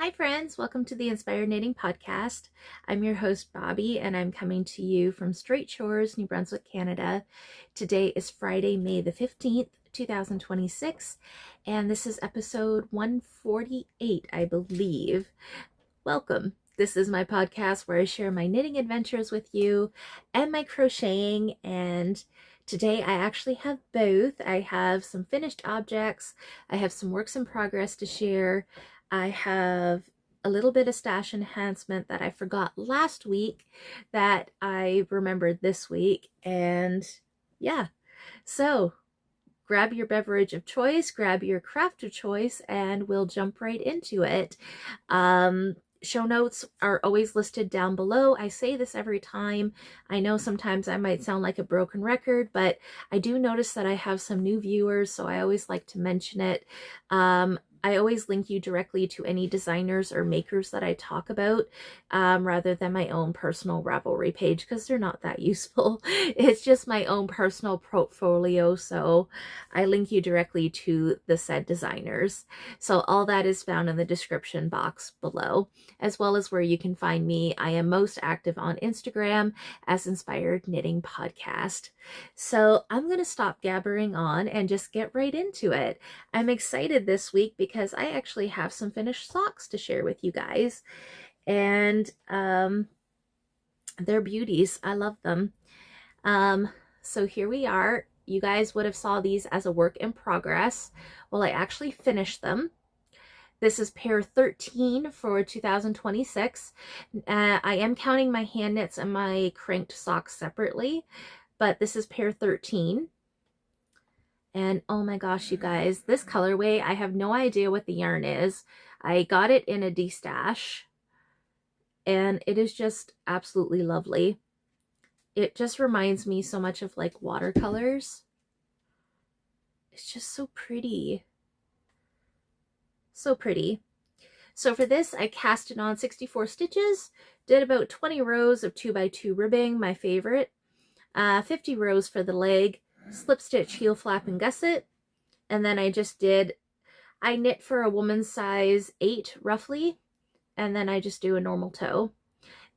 Hi friends, welcome to the Inspired Knitting Podcast. I'm your host Bobby and I'm coming to you from Strait Shores, New Brunswick, Canada. Today is Friday, May the 15th, 2026, and this is episode 148, I believe. Welcome. This is my podcast where I share my knitting adventures with you and my crocheting, and today I actually have both. I have some finished objects, I have some works in progress to share, I have a little bit of stash enhancement that I forgot last week that I remembered this week, and yeah, so grab your beverage of choice, grab your craft of choice, and we'll jump right into it. Show notes are always listed down below. I say this every time. I know sometimes I might sound like a broken record, but I do notice that I have some new viewers, so I always like to mention it. I always link you directly to any designers or makers that I talk about, rather than my own personal Ravelry page, because they're not that useful. It's just my own personal portfolio, so I link you directly to the said designers. So all that is found in the description box below, as well as where you can find me. I am most active on Instagram as Inspired Knitting Podcast. So I'm going to stop gabbering on and just get right into it. I'm excited this week because I actually have some finished socks to share with you guys, and they're beauties. I love them. So here we are. You guys would have saw these as a work in progress. Well, I actually finished them. This is pair 13 for 2026. I am counting my hand knits and my crinked socks separately, but this is pair 13. And oh my gosh, you guys, this colorway, I have no idea what the yarn is. I got it in a de-stash, and it is just absolutely lovely. It just reminds me so much of like watercolors. It's just so pretty. So pretty. So for this, I cast it on 64 stitches, did about 20 rows of 2x2 ribbing, my favorite, 50 rows for the leg, slip stitch, heel flap, and gusset. And then I knit for a woman's size 8 roughly, and then I just do a normal toe.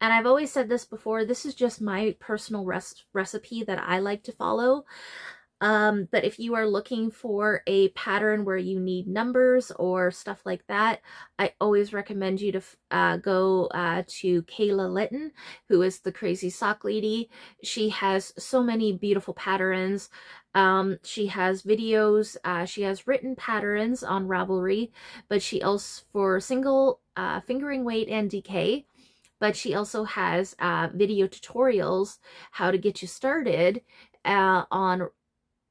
And I've always said this before, this is just my personal recipe that I like to follow. But if you are looking for a pattern where you need numbers or stuff like that, I always recommend you to go to Kayla Litton, who is the Crazy Sock Lady. She has so many beautiful patterns. She has videos, she has written patterns on Ravelry, but she also, for single fingering weight and DK, but she also has video tutorials how to get you started on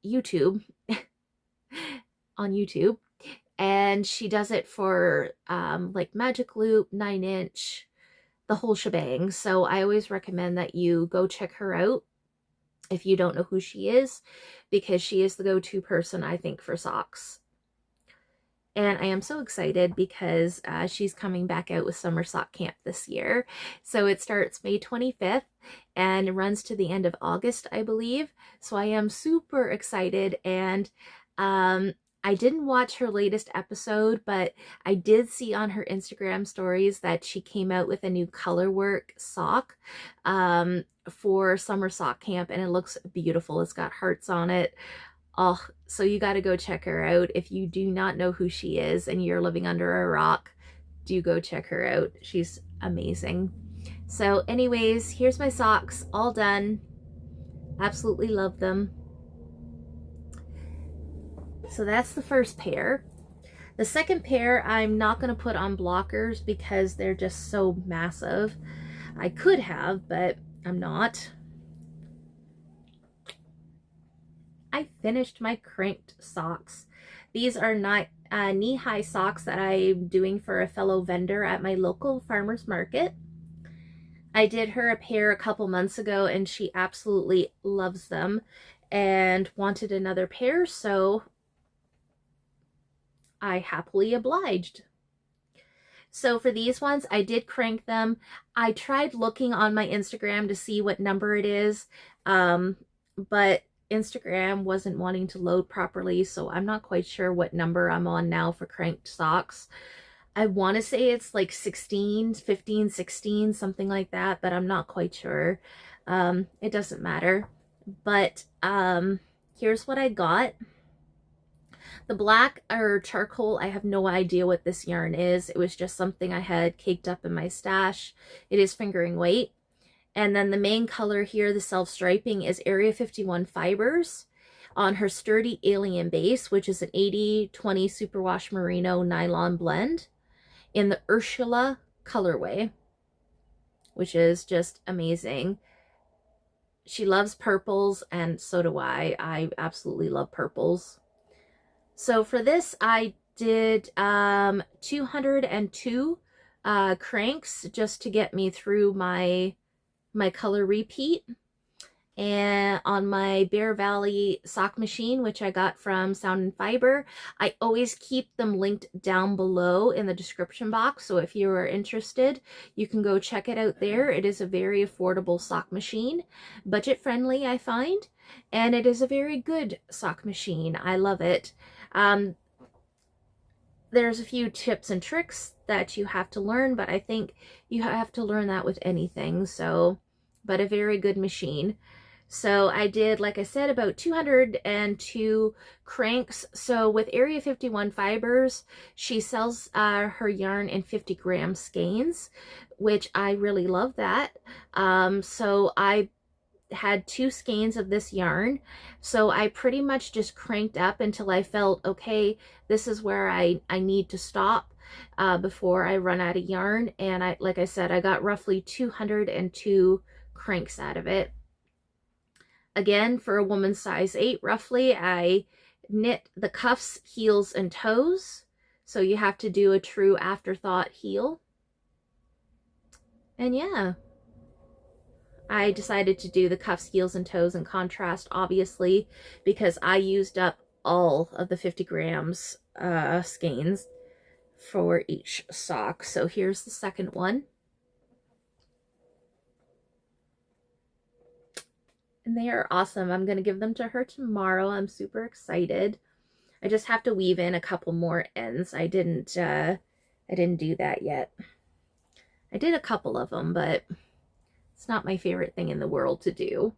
YouTube, and she does it for like magic loop, 9-inch, the whole shebang. So I always recommend that you go check her out if you don't know who she is, because she is the go-to person, I think, for socks. And I am so excited because she's coming back out with Summer Sock Camp this year. So it starts May 25th and runs to the end of August, I believe. So I am super excited. And I didn't watch her latest episode, but I did see on her Instagram stories that she came out with a new colorwork sock for Summer Sock Camp, and it looks beautiful. It's got hearts on it. Oh, so you got to go check her out. If you do not know who she is and you're living under a rock, do go check her out. She's amazing. So anyways, here's my socks all done. Absolutely love them. So that's the first pair. The second pair, I'm not going to put on blockers because they're just so massive. I could have, but I'm not. I finished my crinked socks. These are not knee-high socks that I'm doing for a fellow vendor at my local farmer's market. I did her a pair a couple months ago and she absolutely loves them and wanted another pair, so I happily obliged. So for these ones, I did crank them. I tried looking on my Instagram to see what number it is, but Instagram wasn't wanting to load properly, so I'm not quite sure what number I'm on now for cranked socks. I want to say it's like 16, 15, 16, something like that, but I'm not quite sure. It doesn't matter. But here's what I got. The black or charcoal, I have no idea what this yarn is. It was just something I had caked up in my stash. It is fingering weight. And then the main color here, the self-striping, is Area 51 fibers on her sturdy alien base, which is an 80/20 superwash merino nylon blend in the Ursula colorway, which is just amazing. She loves purples, and so do I. I absolutely love purples. So for this, I did 202 cranks just to get me through my color repeat. And on my Bear Valley sock machine, which I got from Sound and Fiber, I always keep them linked down below in the description box. So if you are interested, you can go check it out there. It is a very affordable sock machine, budget friendly, I find, and it is a very good sock machine. I love it. There's a few tips and tricks that you have to learn, but I think you have to learn that with anything. So, but a very good machine. So I did, like I said, about 202 cranks. So with Area 51 fibers, she sells her yarn in 50-gram skeins, which I really love that. So I had 2 skeins of this yarn. So I pretty much just cranked up until I felt, okay, this is where I need to stop before I run out of yarn. And like I said, I got roughly 202 cranks out of it. Again, for a woman's size 8, roughly, I knit the cuffs, heels, and toes. So you have to do a true afterthought heel. And yeah, I decided to do the cuffs, heels, and toes in contrast, obviously, because I used up all of the 50 grams skeins for each sock. So here's the second one. And they are awesome. I'm going to give them to her tomorrow. I'm super excited. I just have to weave in a couple more ends. I didn't do that yet. I did a couple of them, but it's not my favorite thing in the world to do.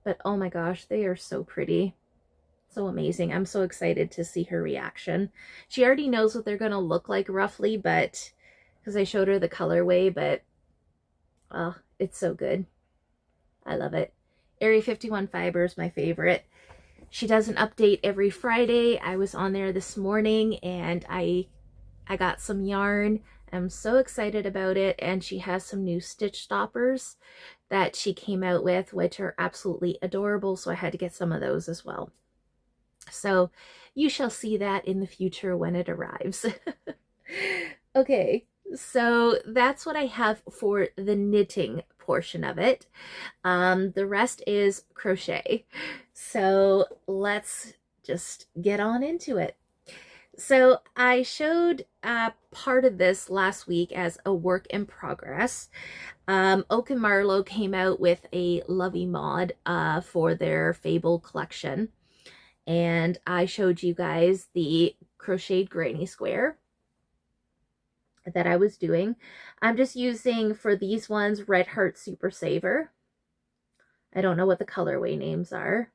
But oh my gosh, they are so pretty. So amazing. I'm so excited to see her reaction. She already knows what they're going to look like roughly, but because I showed her the colorway, but oh, it's so good. I love it. Area 51 Fiber is my favorite. She does an update every Friday. I was on there this morning and I got some yarn. I'm so excited about it. And she has some new stitch stoppers that she came out with, which are absolutely adorable. So I had to get some of those as well. So you shall see that in the future when it arrives. Okay, so that's what I have for the knitting portion of it. The rest is crochet. So let's just get on into it. So I showed part of this last week as a work in progress. Oak and Marlowe came out with a Lovey mod for their Fable collection. And I showed you guys the crocheted granny square that I was doing. I'm just using, for these ones, Red Heart Super Saver. I don't know what the colorway names are.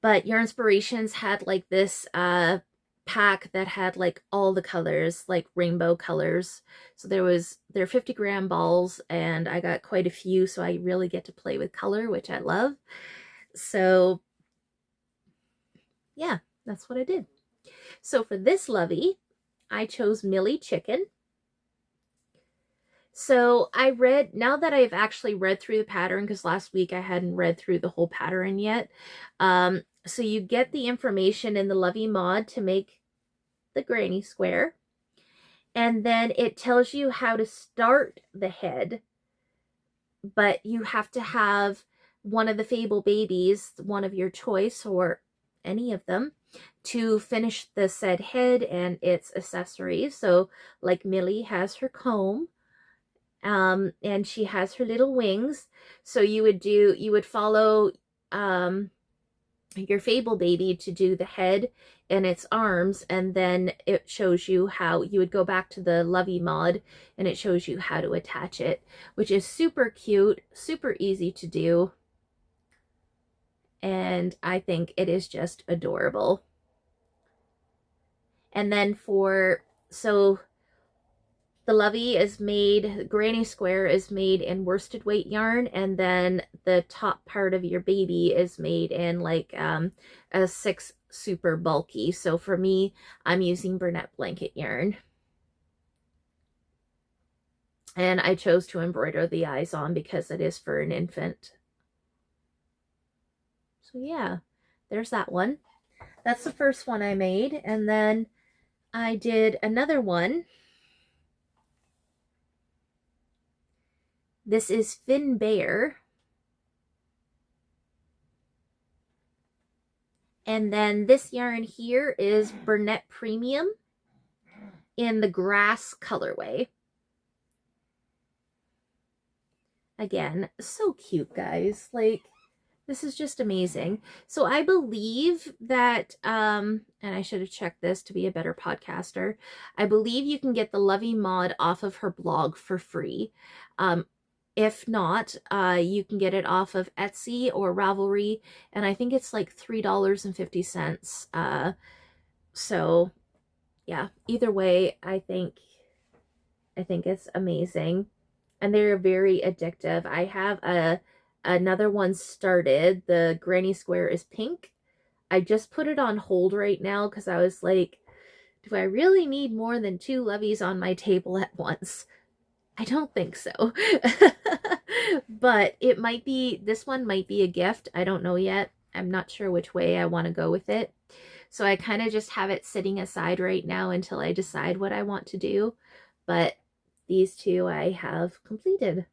But Your Inspirations had like this pack that had like all the colors, like rainbow colors. So they're 50-gram balls, and I got quite a few, so I really get to play with color, which I love. So yeah, that's what I did. So for this Lovey, I chose Millie Chicken. So now that I've actually read through the pattern, because last week I hadn't read through the whole pattern yet. So you get the information in the Lovey mod to make the granny square. And then it tells you how to start the head. But you have to have one of the Fable babies, one of your choice, or any of them, to finish the said head and its accessories. So like Millie has her comb, and she has her little wings. So you would follow your Fable baby to do the head in its arms, and then it shows you how you would go back to the Lovey mod and it shows you how to attach it, which is super cute, super easy to do, and I think it is just adorable. And then so the Lovey is made, Granny Square is made in worsted weight yarn, and then the top part of your baby is made in like a 6 super bulky. So for me, I'm using Burnett blanket yarn. And I chose to embroider the eyes on because it is for an infant. So yeah, there's that one. That's the first one I made. And then I did another one. This is Fin Bear. And then this yarn here is Burnett Premium in the grass colorway. Again, so cute, guys. Like, this is just amazing. So I believe that, and I should have checked this to be a better podcaster, I believe you can get the Lovey mod off of her blog for free. If not, you can get it off of Etsy or Ravelry, and I think it's like $3.50. So yeah, either way, I think it's amazing, and they're very addictive. I have another one started. The Granny Square is pink. I just put it on hold right now because I was like, do I really need more than 2 Loveys on my table at once? I don't think so. But it might be, this one might be a gift. I don't know yet. I'm not sure which way I want to go with it. So I kind of just have it sitting aside right now until I decide what I want to do. But these 2 I have completed.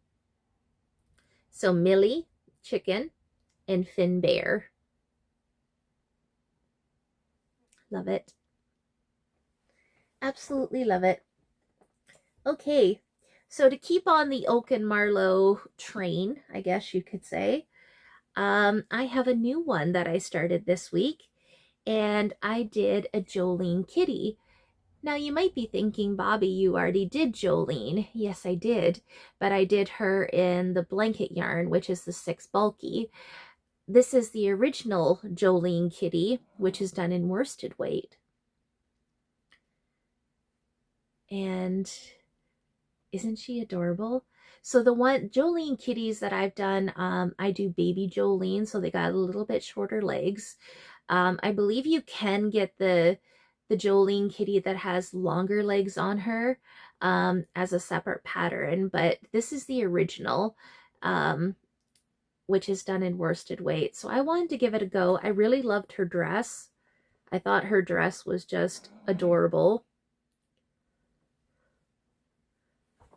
So Millie, chicken, and Fin Bear. Love it. Absolutely love it. Okay. So to keep on the Oak and Marlow train, I guess you could say, I have a new one that I started this week, and I did a Jolene kitty. Now you might be thinking, Bobby, you already did Jolene. Yes, I did, but I did her in the blanket yarn, which is the 6 bulky. This is the original Jolene kitty, which is done in worsted weight. And isn't she adorable? So the Jolene kitties that I've done, I do baby Jolene, so they got a little bit shorter legs. I believe you can get the Jolene kitty that has longer legs on her as a separate pattern, but this is the original, which is done in worsted weight. So I wanted to give it a go. I really loved her dress. I thought her dress was just adorable.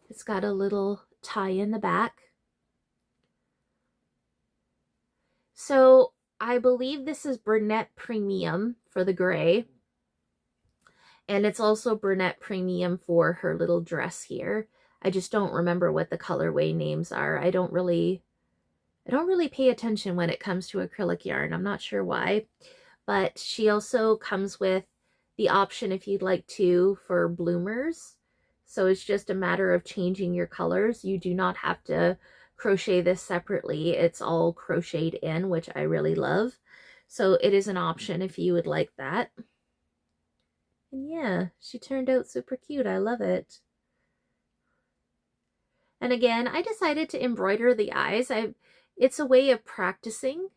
It's got a little tie in the back. So I believe this is Burnett Premium for the gray. And it's also Burnett Premium for her little dress here. I just don't remember what the colorway names are. I don't really pay attention when it comes to acrylic yarn. I'm not sure why. But she also comes with the option, if you'd like to, for bloomers. So it's just a matter of changing your colors. You do not have to crochet this separately. It's all crocheted in, which I really love. So it is an option if you would like that. And yeah, she turned out super cute. I love it. And again, I decided to embroider the eyes. It's a way of practicing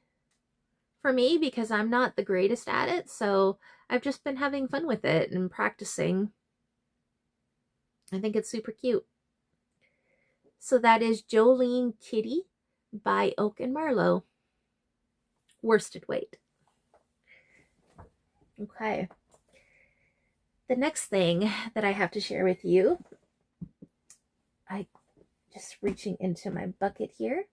for me because I'm not the greatest at it. So I've just been having fun with it and practicing. I think it's super cute. So that is Jolene Kitty by Oak and Marlow. Worsted weight. Okay. The next thing that I have to share with you, I just reaching into my bucket here.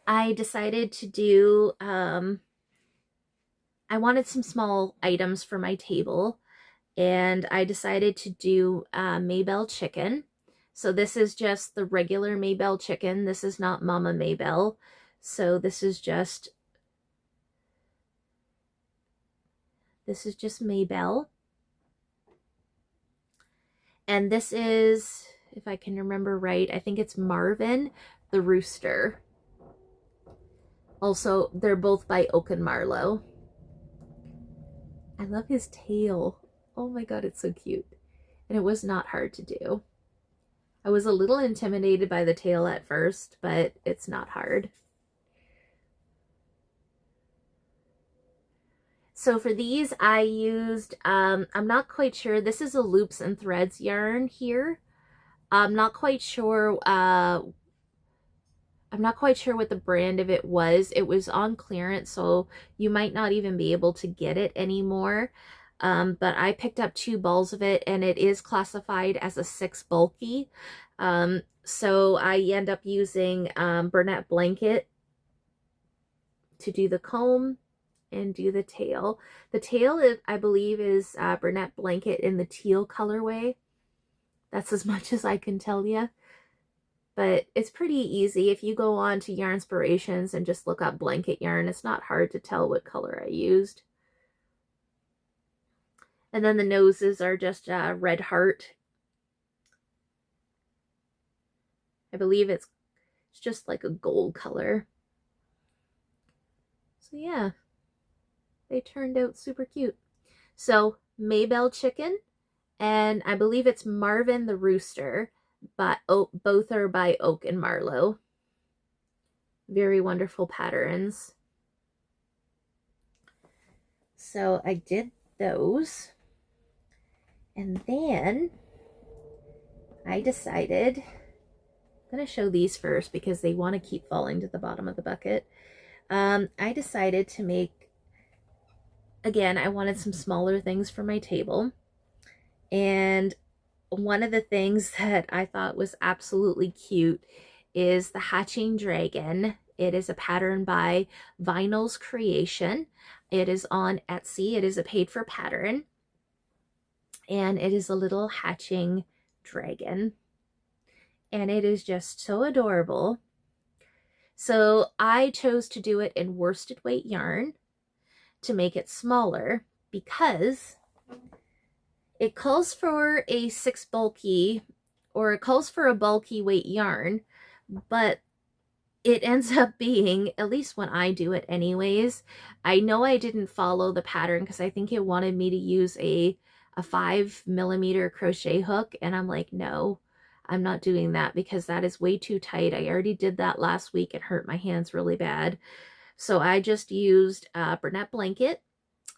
I decided to do, I wanted some small items for my table. And I decided to do Mabel chicken. So this is just the regular Mabel chicken. This is not Mama Mabel. So this is This is just Mabel. And this is, if I can remember right, I think it's Marvin the Rooster. Also, they're both by Oak and Marlowe. I love his tail. Oh my god, it's so cute. And it was not hard to do. I was a little intimidated by the tail at first, but it's not hard. So for these, I used, I'm not quite sure, this is a Loops and Threads yarn here. I'm not quite sure what the brand of it was. It was on clearance, so you might not even be able to get it anymore. But I picked up 2 balls of it, and it is classified as a 6 bulky. So I end up using Bernat Blanket to do the comb and do the tail. The tail, I believe, is Bernat Blanket in the teal colorway. That's as much as I can tell you. But it's pretty easy. If you go on to Yarnspirations and just look up blanket yarn, it's not hard to tell what color I used. And then the noses are just Red Heart. I believe it's just like a gold color. So yeah, they turned out super cute. So Mabel Chicken, and I believe it's Marvin the Rooster, but both are by Oak and Marlowe. Very wonderful patterns. So I did those. And then I decided, I'm going to show these first because they want to keep falling to the bottom of the bucket. I decided to make, again, I wanted some smaller things for my table. And one of the things that I thought was absolutely cute is the Hatching Dragon. It is a pattern by Vinyl's Creation. It is on Etsy. It is a paid for pattern. And it is a little hatching dragon. And it is just so adorable. So I chose to do it in worsted weight yarn to make it smaller because it calls for a 6 bulky, or it calls for a bulky weight yarn, but it ends up being, at least when I do it anyways, I know I didn't follow the pattern because I think it wanted me to use a 5mm crochet hook, and I'm like, no, I'm not doing that because that is way too tight. I already did that last week and hurt my hands really bad. So I just used Bernat Blanket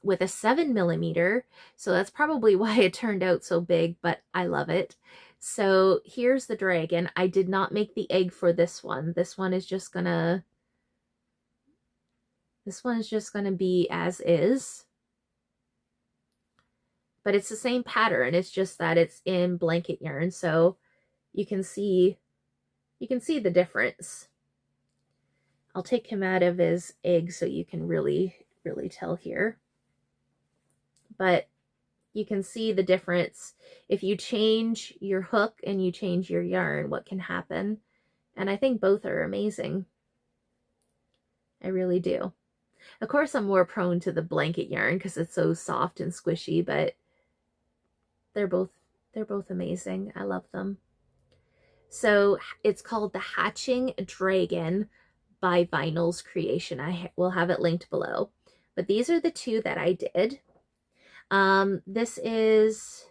with a 7mm. So that's probably why it turned out so big, but I love it. So here's the dragon. I did not make the egg for this one. This one is just gonna be as is. But it's the same pattern. It's just that it's in blanket yarn. So you can see the difference. I'll take him out of his egg so you can really tell here. But you can see the difference. If you change your hook and you change your yarn, what can happen. And I think both are amazing. I really do. Of course, I'm more prone to the blanket yarn because it's so soft and squishy, but they're both amazing. I love them. So it's called the Hatching Dragon by Vinyl's Creation. I will have it linked below. But these are the 2 that I did. This is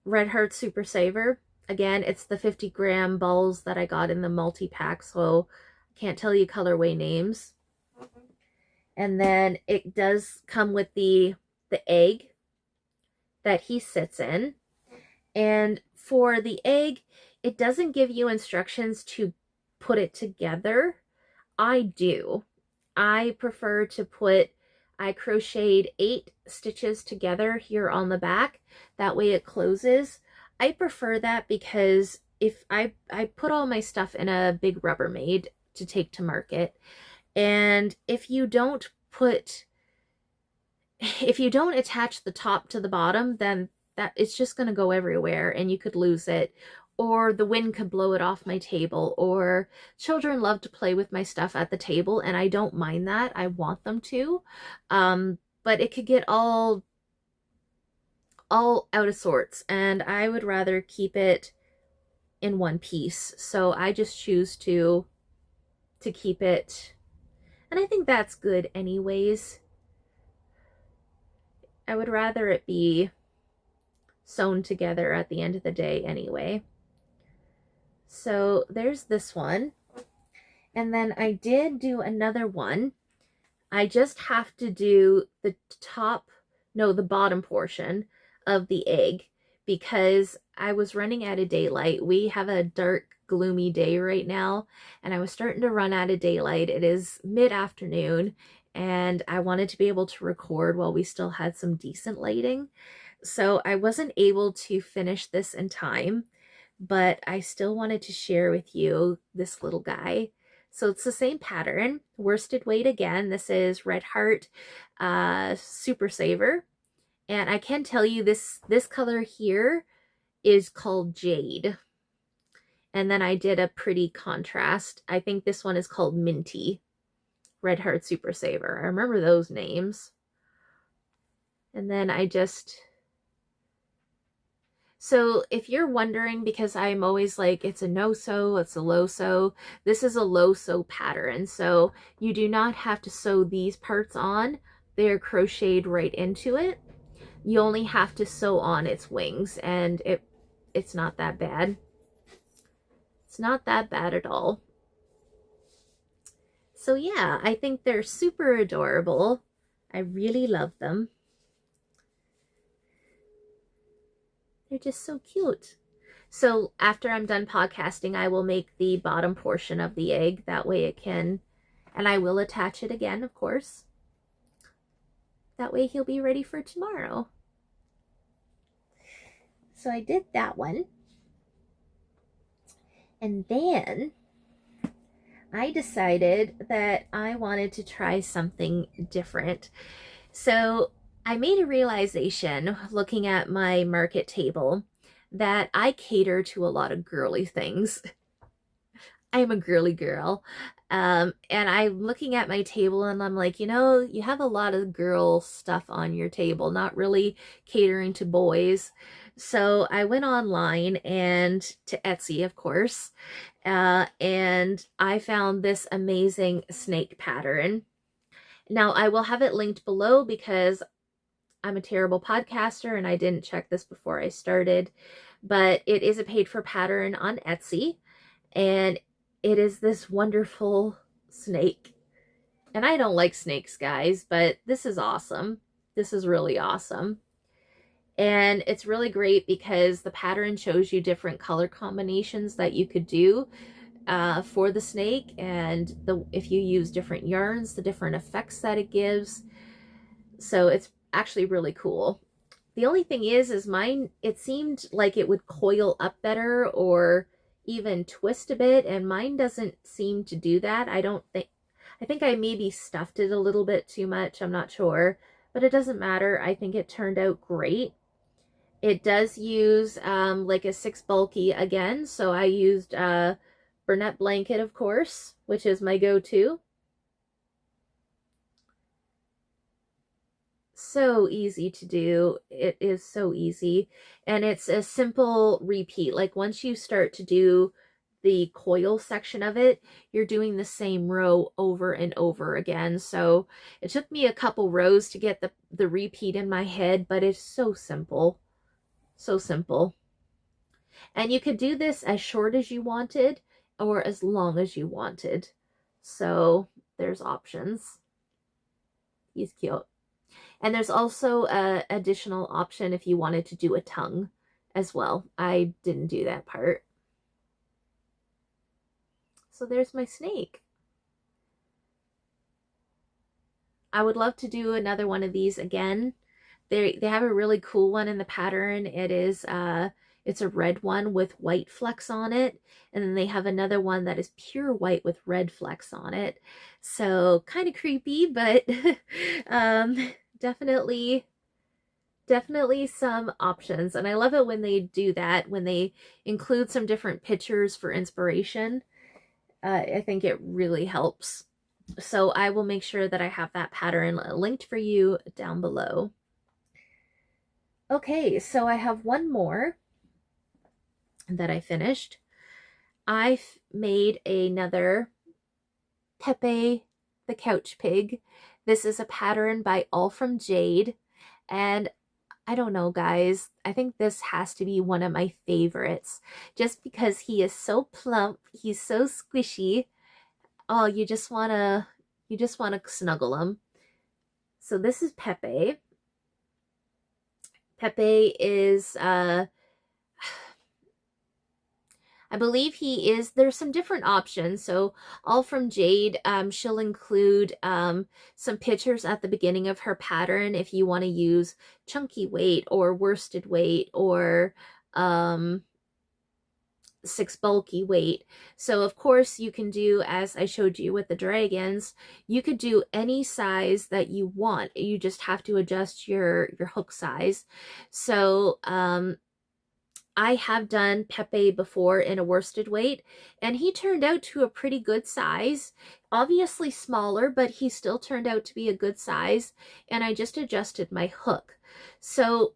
Red Heart Super Saver. Again, it's the 50-gram balls that I got in the multi-pack, so I can't tell you colorway names. And then it does come with the egg that he sits in. And for the egg, it doesn't give you instructions to put it together. I do. I prefer to put, I crocheted 8 stitches together here on the back. That way it closes. I prefer that because if I put all my stuff in a big Rubbermaid to take to market, and if you don't attach the top to the bottom, then that it's just going to go everywhere and you could lose it, or the wind could blow it off my table, or children love to play with my stuff at the table, and I don't mind that. I want them to. but it could get all out of sorts, and I would rather keep it in one piece. So I just choose to keep it, and I think that's good anyways. I would rather it be sewn together at the end of the day anyway. So there's this one. And then I did do another one. I just have to do the the bottom portion of the egg because I was running out of daylight. We have a dark, gloomy day right now, and I was starting to run out of daylight. It is mid-afternoon, and I wanted to be able to record while we still had some decent lighting. So I wasn't able to finish this in time, but I still wanted to share with you this little guy. So it's the same pattern, worsted weight again. This is Red Heart Super Saver. And I can tell you this color here is called Jade. And then I did a pretty contrast. I think this one is called Minty. Red Heart Super Saver. I remember those names. And then I just... So if you're wondering, because I'm always like, it's a no-sew, it's a low-sew, this is a low-sew pattern. So you do not have to sew these parts on. They're crocheted right into it. You only have to sew on its wings, and it's not that bad. It's not that bad at all. So yeah, I think they're super adorable. I really love them. They're just so cute. So after I'm done podcasting, I will make the bottom portion of the egg. That way it can, and I will attach it again, of course. That way he'll be ready for tomorrow. So I did that one. And then I decided that I wanted to try something different. So I made a realization looking at my market table that I cater to a lot of girly things. I am a girly girl. And I'm looking at my table and I'm like, you know, you have a lot of girl stuff on your table, not really catering to boys. So I went online and to Etsy, of course, and I found this amazing snake pattern. Now I will have it linked below because I'm a terrible podcaster and I didn't check this before I started, but it is a paid for pattern on Etsy, and it is this wonderful snake. And I don't like snakes, guys, but this is awesome. This is really awesome. And it's really great because the pattern shows you different color combinations that you could do for the snake, and if you use different yarns, the different effects that it gives. So it's actually really cool. The only thing is mine, it seemed like it would coil up better or even twist a bit, and mine doesn't seem to do that. I think I maybe stuffed it a little bit too much. I'm not sure, but it doesn't matter. I think it turned out great. It does use like a 6 bulky again, so I used Burnett blanket, of course, which is my go-to. So easy to do. It is so easy, and it's a simple repeat. Like once you start to do the coil section of it, you're doing the same row over and over again. So it took me a couple rows to get the repeat in my head, but it's so simple. So simple. And you could do this as short as you wanted or as long as you wanted. So there's options. He's cute. And there's also an additional option if you wanted to do a tongue as well. I didn't do that part. So there's my snake. I would love to do another one of these again. They have a really cool one in the pattern. It is it's a red one with white flecks on it, and then they have another one that is pure white with red flecks on it. So kind of creepy, but definitely some options. And I love it when they do that, when they include some different pictures for inspiration. I think it really helps. So I will make sure that I have that pattern linked for you down below. Okay, so I have one more that I finished. I've made another Pepe the Couch Pig. This is a pattern by Allfromjade, and I don't know, guys. I think this has to be one of my favorites just because he is so plump. He's so squishy. Oh, you just want to snuggle him. So this is Pepe. Pepe is I believe he is, there's some different options. So Allfromjade, she'll include some pictures at the beginning of her pattern if you want to use chunky weight or worsted weight or 6 bulky weight. So of course you can do, as I showed you with the dragons, you could do any size that you want. You just have to adjust your hook size. So I have done Pepe before in a worsted weight, and he turned out to a pretty good size. Obviously smaller, but he still turned out to be a good size, and I just adjusted my hook. So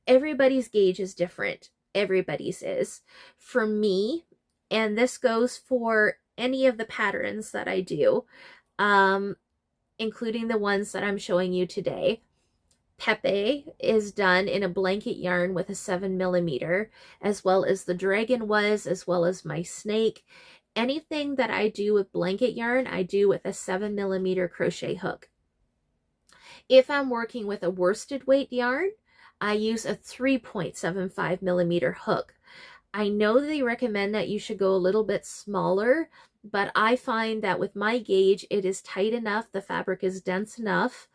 everybody's gauge is different. Everybody's is. For me, and this goes for any of the patterns that I do, including the ones that I'm showing you today, Pepe is done in a blanket yarn with a 7mm, as well as the dragon was, as well as my snake. Anything that I do with blanket yarn, I do with a 7mm crochet hook. If I'm working with a worsted weight yarn, I use a 3.75mm hook. I know they recommend that you should go a little bit smaller, but I find that with my gauge, it is tight enough, the fabric is dense enough,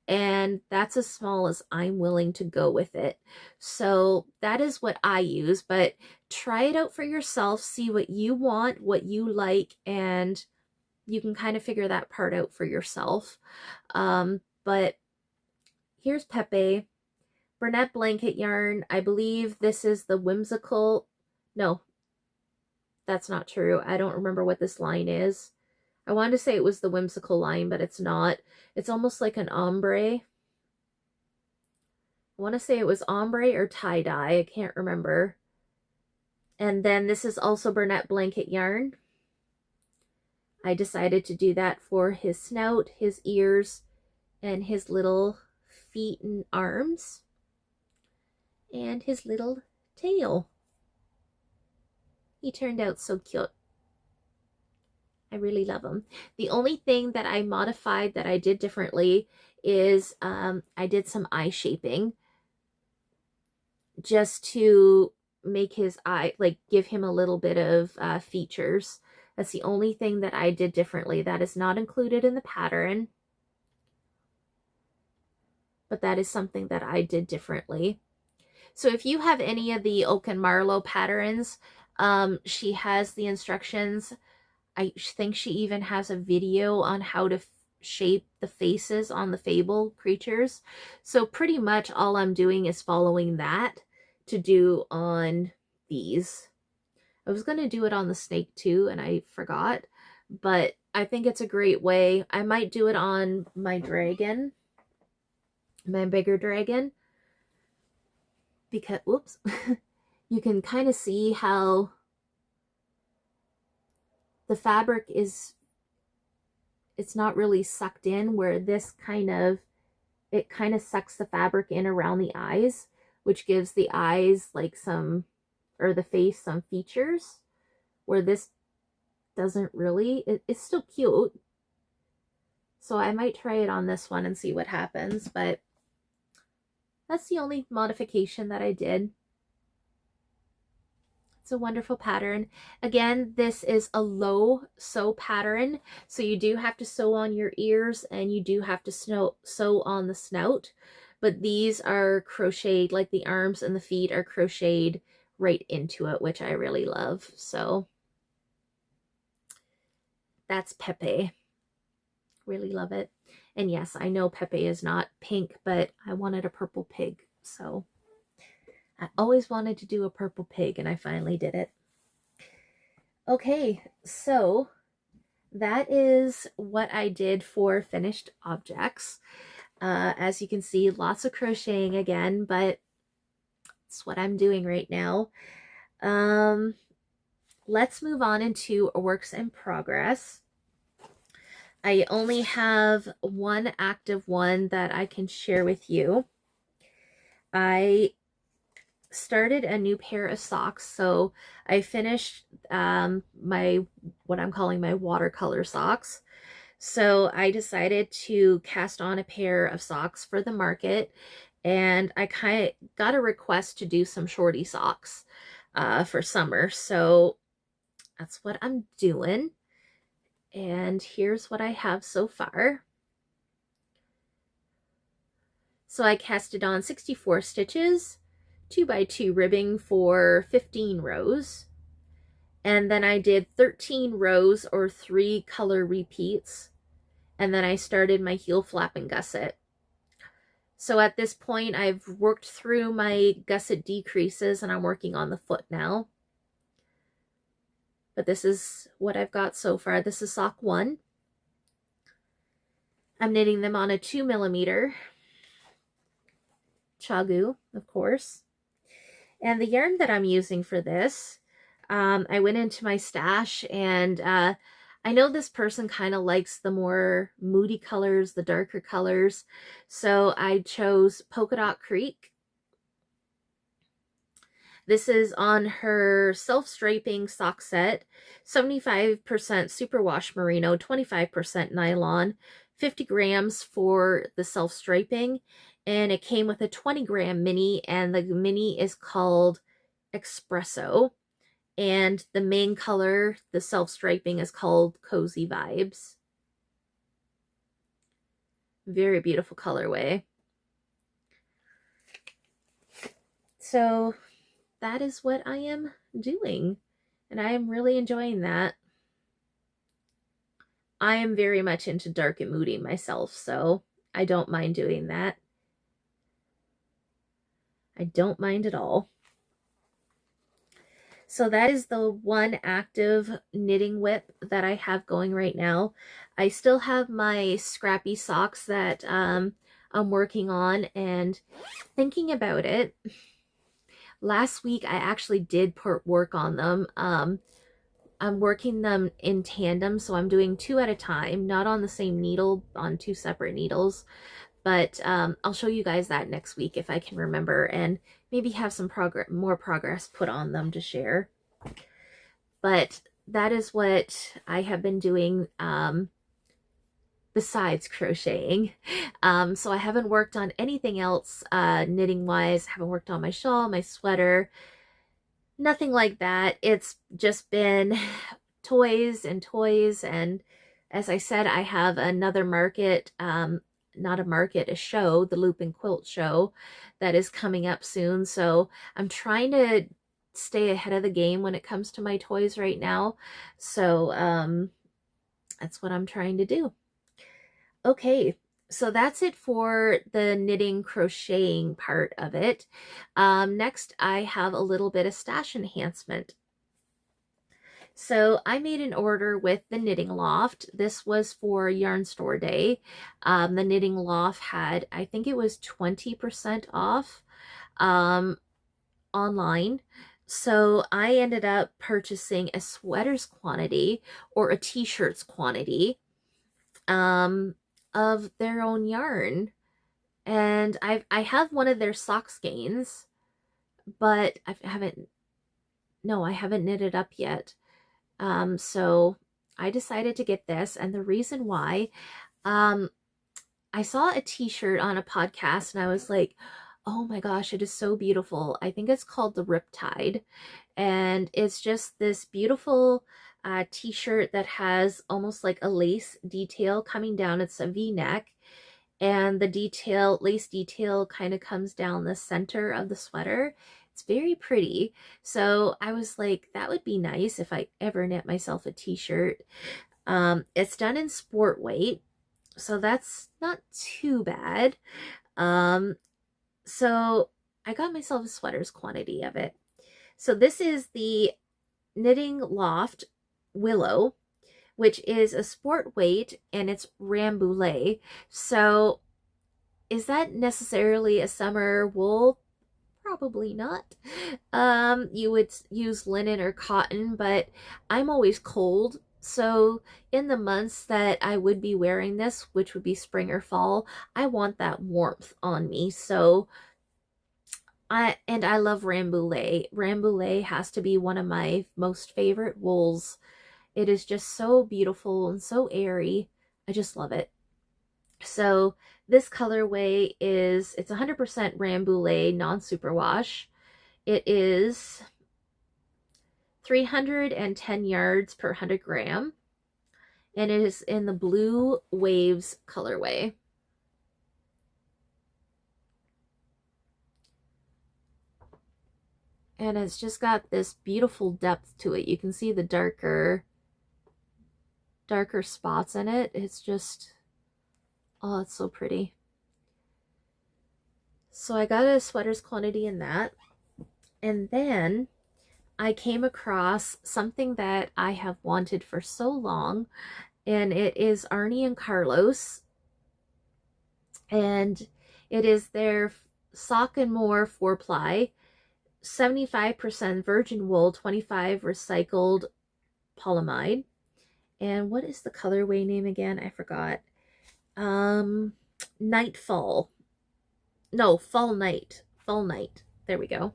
and that's as small as I'm willing to go with it. So that is what I use, but try it out for yourself, see what you want, what you like, and you can kind of figure that part out for yourself. But here's Pepe. Burnette blanket yarn. I believe this is the whimsical. No, that's not true. I don't remember what this line is. I wanted to say it was the whimsical line, but it's not. It's almost like an ombre. I want to say it was ombre or tie-dye. I can't remember. And then this is also Burnette blanket yarn. I decided to do that for his snout, his ears, and his little feet and arms. And his little tail. He turned out so cute. I really love him. The only thing that I modified that I did differently is I did some eye shaping just to make his eye, like give him a little bit of features. That's the only thing that I did differently. That is not included in the pattern, but that is something that I did differently. So if you have any of the Oak and Marlowe patterns, she has the instructions. I think she even has a video on how to shape the faces on the Fable creatures. So pretty much all I'm doing is following that to do on these. I was going to do it on the snake too, and I forgot. But I think it's a great way. I might do it on my dragon, my bigger dragon. Because, whoops, you can kind of see how the fabric is, it's not really sucked in, where this it kind of sucks the fabric in around the eyes, which gives the eyes like some, or the face some features, where this doesn't really. It's still cute. So I might try it on this one and see what happens, but that's the only modification that I did. It's a wonderful pattern. Again, this is a low sew pattern, so you do have to sew on your ears and you do have to sew on the snout, but these are crocheted, like the arms and the feet are crocheted right into it, which I really love. So that's Pepe. Really love it. And yes, I know Pepe is not pink, but I wanted a purple pig, so I always wanted to do a purple pig, and I finally did it. Okay, so that is what I did for finished objects. As you can see, lots of crocheting again, but it's what I'm doing right now. Let's move on into works in progress. I only have one active one that I can share with you. I started a new pair of socks, so I finished what I'm calling my watercolor socks. So I decided to cast on a pair of socks for the market, and I kind of got a request to do some shorty socks for summer, so that's what I'm doing. And here's what I have so far. So I casted on 64 stitches, 2x2 ribbing for 15 rows. And then I did 13 rows or 3 color repeats. And then I started my heel flap and gusset. So at this point, I've worked through my gusset decreases and I'm working on the foot now. But this is what I've got so far. This is sock 1. I'm knitting them on a 2mm chagu, of course. And the yarn that I'm using for this, I went into my stash, and I know this person kind of likes the more moody colors, the darker colors, so I chose Polka Dot Creek. This is on her self-striping sock set, 75% superwash merino, 25% nylon, 50 grams for the self-striping, and it came with a 20-gram mini, and the mini is called Espresso, and the main color, the self-striping, is called Cozy Vibes. Very beautiful colorway. So that is what I am doing, and I am really enjoying that. I am very much into dark and moody myself, so I don't mind doing that. I don't mind at all. So that is the one active knitting whip that I have going right now. I still have my scrappy socks that I'm working on, and thinking about it, last week I actually did work on them. I'm working them in tandem, so I'm doing 2 at a time, not on the same needle, on 2 separate needles. But I'll show you guys that next week if I can remember, and maybe have some more progress put on them to share. But that is what I have been doing besides crocheting. So I haven't worked on anything else knitting wise. I haven't worked on my shawl, my sweater, nothing like that. It's just been toys and toys. And as I said, I have another market, not a market, a show, the Loop and Quilt show, that is coming up soon. So I'm trying to stay ahead of the game when it comes to my toys right now. So that's what I'm trying to do. Okay, so that's it for the knitting crocheting part of it. Next, I have a little bit of stash enhancement. So I made an order with the Knitting Loft. This was for Yarn Store Day. The Knitting Loft had, I think it was 20% off online. So I ended up purchasing a sweaters quantity or a t-shirts quantity of their own yarn. And I have one of their sock skeins, but I haven't knitted up yet. So I decided to get this, and the reason why, I saw a t-shirt on a podcast and I was like, oh my gosh, it is so beautiful. I think it's called the Riptide, and it's just this beautiful t-shirt that has almost like a lace detail coming down. It's a V-neck, and the lace detail kind of comes down the center of the sweater. It's very pretty. So I was like, that would be nice if I ever knit myself a t-shirt. It's done in sport weight, so that's not too bad. So I got myself a sweaters quantity of it. So this is the Knitting Loft Willow, which is a sport weight, and it's Rambouillet. So is that necessarily a summer wool? Probably not. You would use linen or cotton, but I'm always cold. So in the months that I would be wearing this, which would be spring or fall, I want that warmth on me. So I love Rambouillet. Rambouillet has to be one of my most favorite wools. It is just so beautiful and so airy. I just love it. So this colorway is, it's 100% Rambouillet non-superwash. It is 310 yards per 100 gram. And it is in the Blue Waves colorway. And it's just got this beautiful depth to it. You can see the darker spots in it. It's just, oh, it's so pretty. So I got a sweater's quantity in that. And then I came across something that I have wanted for so long, and it is Arnie and Carlos. And it is their Sock and More 4-ply, 75% virgin wool, 25 recycled polyamide. And what is the colorway name again? I forgot. Nightfall. No, Fall Night. Fall Night. There we go.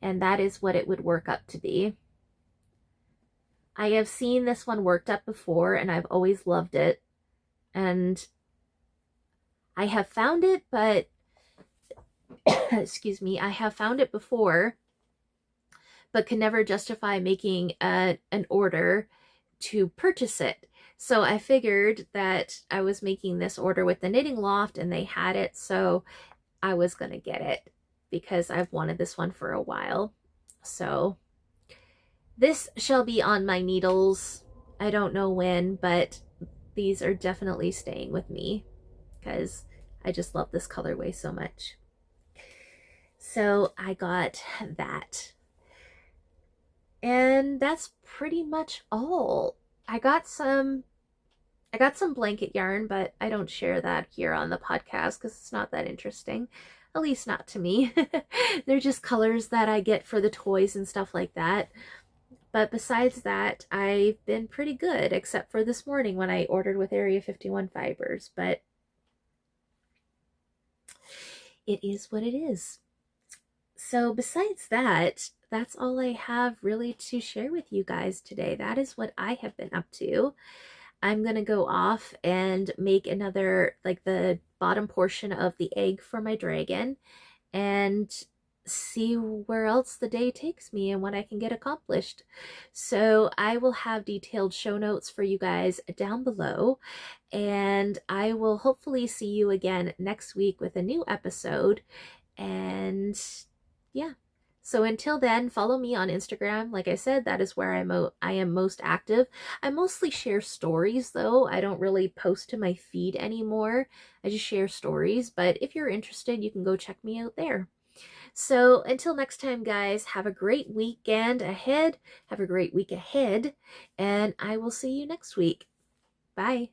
And that is what it would work up to be. I have seen this one worked up before, and I've always loved it. And I have found it, but excuse me, I have found it before, but could never justify making an order to purchase it. So I figured that I was making this order with the Knitting Loft, and they had it, so I was going to get it because I've wanted this one for a while. So this shall be on my needles. I don't know when, but these are definitely staying with me because I just love this colorway so much. So I got that. And that's pretty much all. I got some blanket yarn, but I don't share that here on the podcast because it's not that interesting. At least not to me. They're just colors that I get for the toys and stuff like that. But besides that, I've been pretty good, except for this morning when I ordered with Area 51 fibers. But it is what it is. So besides that, that's all I have really to share with you guys today. That is what I have been up to. I'm going to go off and make another, like the bottom portion of the egg for my dragon, and see where else the day takes me and what I can get accomplished. So I will have detailed show notes for you guys down below, and I will hopefully see you again next week with a new episode. And yeah. So until then, follow me on Instagram. Like I said, that is where I am most active. I mostly share stories, though. I don't really post to my feed anymore. I just share stories. But if you're interested, you can go check me out there. So until next time, guys, have a great weekend ahead. Have a great week ahead. And I will see you next week. Bye.